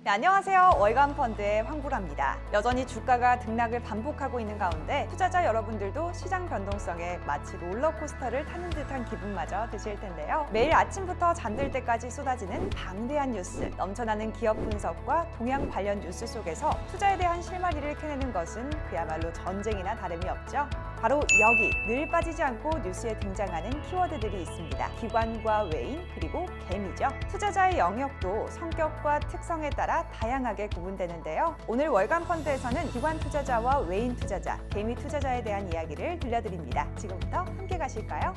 네, 안녕하세요. 월간 펀드의 황보라입니다. 여전히 주가가 등락을 반복하고 있는 가운데 투자자 여러분들도 시장 변동성에 마치 롤러코스터를 타는 듯한 기분마저 드실 텐데요. 매일 아침부터 잠들 때까지 쏟아지는 방대한 뉴스, 넘쳐나는 기업 분석과 동향 관련 뉴스 속에서 투자에 대한 실마리를 캐내는 것은 그야말로 전쟁이나 다름이 없죠. 바로 여기 늘 빠지지 않고 뉴스에 등장하는 키워드들이 있습니다. 기관과 외인 그리고 개미죠. 투자자의 영역도 성격과 특성에 따라 다양하게 구분되는데요. 오늘 월간 펀드에서는 기관 투자자와 외인 투자자, 개미 투자자에 대한 이야기를 들려드립니다. 지금부터 함께 가실까요?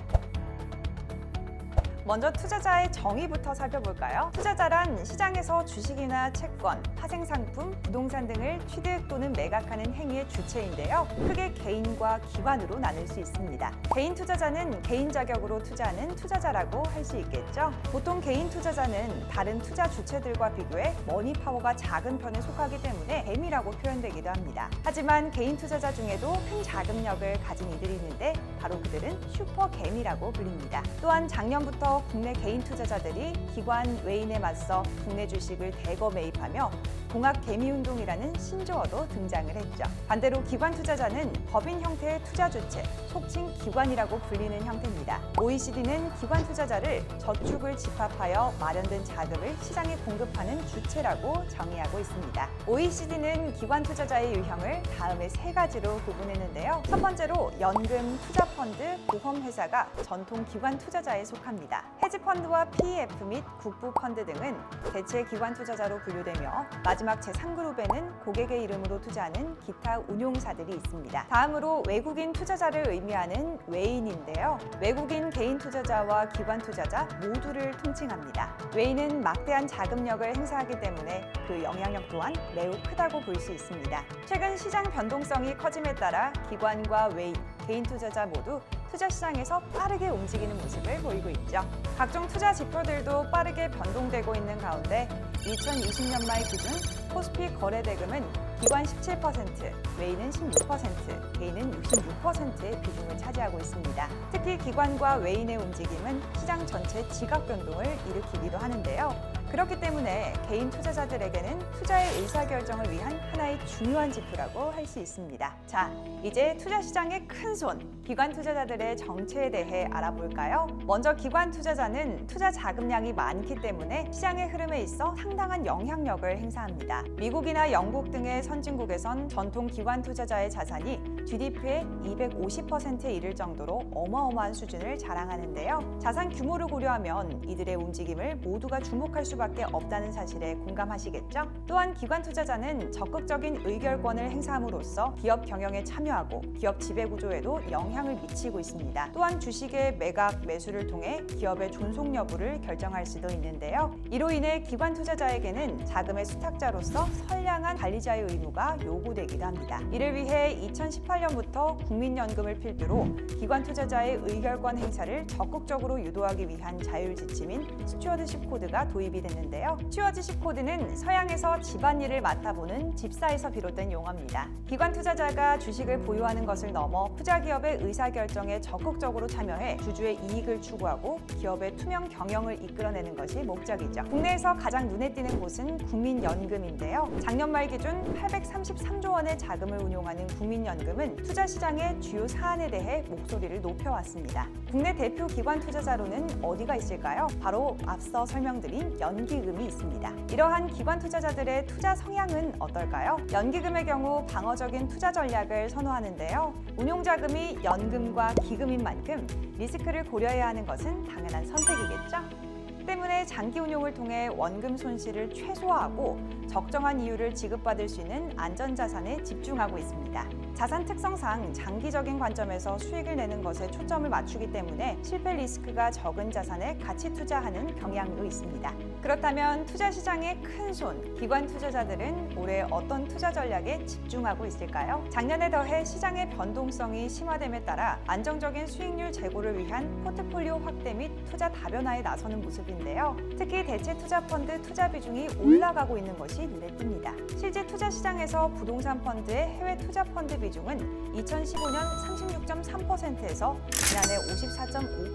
먼저 투자자의 정의부터 살펴볼까요? 투자자란 시장에서 주식이나 채권, 파생상품, 부동산 등을 취득 또는 매각하는 행위의 주체인데요. 크게 개인과 기관으로 나눌 수 있습니다. 개인 투자자는 개인 자격으로 투자하는 투자자라고 할 수 있겠죠. 보통 개인 투자자는 다른 투자 주체들과 비교해 머니파워가 작은 편에 속하기 때문에 개미라고 표현되기도 합니다. 하지만 개인 투자자 중에도 큰 자금력을 가진 이들이 있는데 바로 그들은 슈퍼 개미라고 불립니다. 또한 작년부터 국내 개인 투자자들이 기관 외인에 맞서 국내 주식을 대거 매입하며 공학 개미 운동이라는 신조어도 등장을 했죠. 반대로 기관 투자자는 법인 형태의 투자 주체, 속칭 기관이라고 불리는 형태입니다. OECD는 기관 투자자를 저축을 집합하여 마련된 자금을 시장에 공급하는 주체라고 정의하고 있습니다. OECD는 기관 투자자의 유형을 다음에 세 가지로 구분했는데요. 첫 번째로 연금, 투자펀드, 보험회사가 전통 기관 투자자에 속합니다. 헤지펀드와 PEF 및 국부펀드 등은 대체 기관 투자자로 분류되며 마지막 제3그룹에는 고객의 이름으로 투자하는 기타 운용사들이 있습니다. 다음으로 외국인 투자자를 의미하는 외인인데요. 외국인 개인 투자자와 기관 투자자 모두를 통칭합니다. 외인은 막대한 자금력을 행사하기 때문에 그 영향력 또한 매우 크다고 볼 수 있습니다. 최근 시장 변동성이 커짐에 따라 기관과 외인, 개인 투자자 모두 투자 시장에서 빠르게 움직이는 모습을 보이고 있죠. 각종 투자 지표들도 빠르게 변동되고 있는 가운데 2020년 말 기준 코스피 거래 대금은 기관 17%, 외인은 16%, 개인은 66%의 비중을 차지하고 있습니다. 특히 기관과 외인의 움직임은 시장 전체 지각 변동을 일으키기도 하는데요. 그렇기 때문에 개인 투자자들에게는 투자의 의사결정을 위한 하나의 중요한 지표라고 할 수 있습니다. 자, 이제 투자 시장의 큰손, 기관 투자자들의 정체에 대해 알아볼까요? 먼저 기관 투자자는 투자 자금량이 많기 때문에 시장의 흐름에 있어 상당한 영향력을 행사합니다. 미국이나 영국 등의 선진국에선 전통 기관 투자자의 자산이 GDP의 250%에 이를 정도로 어마어마한 수준을 자랑하는데요. 자산 규모를 고려하면 이들의 움직임을 모두가 주목할 수밖에 없다는 사실에 공감하시겠죠? 또한 기관 투자자는 적극적인 의결권을 행사함으로써 기업 경영에 참여하고 기업 지배구조에도 영향을 미치고 있습니다. 또한 주식의 매각, 매수를 통해 기업의 존속 여부를 결정할 수도 있는데요. 이로 인해 기관 투자자에게는 자금의 수탁자로서 선량한 관리자의 의무가 요구되기도 합니다. 이를 위해 2018년부터 국민연금을 필두로 기관 투자자의 의결권 행사를 적극적으로 유도하기 위한 자율 지침인 스튜어드십 코드가 도입이 됐는데요. 스튜어드십 코드는 서양에서 집안일을 맡아보는 집사에서 비롯된 용어입니다. 기관 투자자가 주식을 보유하는 것을 넘어 투자 기업의 의사결정에 적극적으로 참여해 주주의 이익을 추구하고 기업의 투명 경영을 이끌어내는 것이 목적이죠. 국내에서 가장 눈에 띄는 곳은 국민연금인데요. 작년 말 기준 833조 원의 자금을 운용하는 국민연금은 투자 시장의 주요 사안에 대해 목소리를 높여왔습니다. 국내 대표 기관 투자자로는 어디가 있을까요? 바로 앞서 설명드린 연기금이 있습니다. 이러한 기관 투자자들의 투자 성향은 어떨까요? 연기금의 경우 방어적인 투자 전략을 선호하는데요. 운용자금이 연금과 기금인 만큼 리스크를 고려해야 하는 것은 당연한 선택이겠죠? 때문에 장기 운용을 통해 원금 손실을 최소화하고 적정한 이율을 지급받을 수 있는 안전자산에 집중하고 있습니다. 자산 특성상 장기적인 관점에서 수익을 내는 것에 초점을 맞추기 때문에 실패 리스크가 적은 자산에 가치 투자하는 경향도 있습니다. 그렇다면 투자 시장의 큰손, 기관 투자자들은 올해 어떤 투자 전략에 집중하고 있을까요? 작년에 더해 시장의 변동성이 심화됨에 따라 안정적인 수익률 제고를 위한 포트폴리오 확대 및 투자 다변화에 나서는 모습인데요. 특히 대체 투자 펀드 투자 비중이 올라가고 있는 것이 눈에 띕니다. 실제 투자 시장에서 부동산 펀드의 해외 투자 펀드 비중은 2015년 36.3%에서 지난해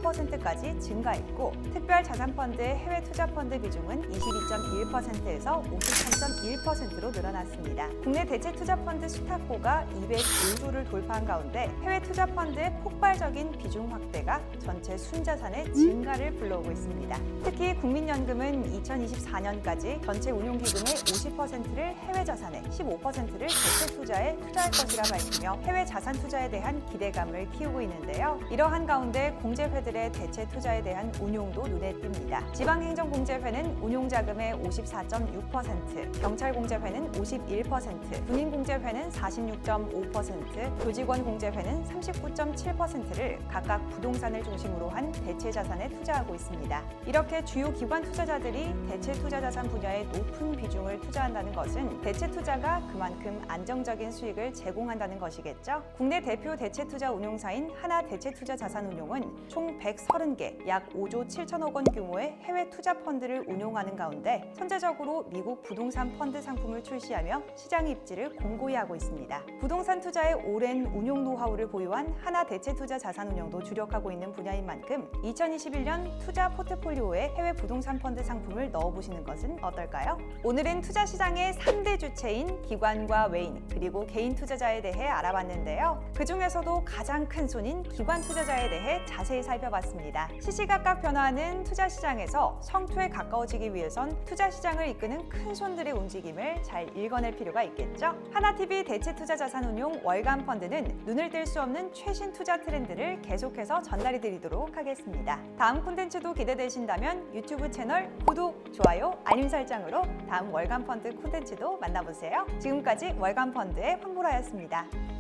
54.5%까지 증가했고, 특별 자산펀드의 해외 투자 펀드 비중은 22.1%에서 53.1%로 늘어났습니다. 국내 대체 투자 펀드 수탁고가 205조를 돌파한 가운데 해외 투자 펀드의 폭발적인 비중 확대가 전체 순자산의 증가를 불러오고 있습니다. 특히 국민연금은 2024년까지 전체 운용기금의 50%를 해외 자산에, 15%를 대체 투자에 투자할 것이라 밝히며 해외 자산 투자에 대한 기대감을 키우고 있는데요. 이러한 가운데 공제회들의 대체 투자에 대한 운용도 눈에 띕니다. 지방행정공제회는 운용자금의 54.6%, 경찰공제회는 51%, 군인공제회는 46.5%, 조직원공제회는 39.7%를 각각 부동산을 중심으로 한 대체 자산에 투자하고 있습니다. 이렇게 주요 기관 투자자들이 대체 투자 자산 분야에 높은 비중을 투자한다는 것은 대체 투자가 그만큼 안정적인 수익을 제공한다는 것이겠죠. 국내 대표 대체 투자 운용사인 하나 대체 투자 자산운용은 총 130개, 약 5조 7천억 원 규모의 해외 투자 펀드를 운용하는 가운데 선제적으로 미국 부동산 펀드 상품을 출시하며 시장 입지를 공고히 하고 있습니다. 부동산 투자의 오랜 운용 노하우를 보유한 하나 대체 투자 자산운용도 주력하고 있는 분야인 만큼 2021년 투자 포트폴리오에 해외 부동산 펀드 상품을 넣어보시는 것은 어떨까요? 오늘은 투자 시장의 3대 주체인 기관과 외인, 그리고 개인 투자자에 대해 알아봤는데요. 그 중에서도 가장 큰 손인 기관 투자자에 대해 자세히 살펴봤습니다. 시시각각 변화하는 투자 시장에서 성투에 가까워지기 위해선 투자 시장을 이끄는 큰 손들의 움직임을 잘 읽어낼 필요가 있겠죠. 하나TV 대체 투자 자산운용 월간 펀드는 눈을 뗄 수 없는 최신 투자 트렌드를 계속해서 전달해 드리도록 하겠습니다. 다음 콘텐츠도 기대되신다면 유튜브 채널 구독, 좋아요, 알림 설정으로 다음 월간 펀드 콘텐츠도 만나보세요. 지금까지 월간 펀드의 황보라였습니다.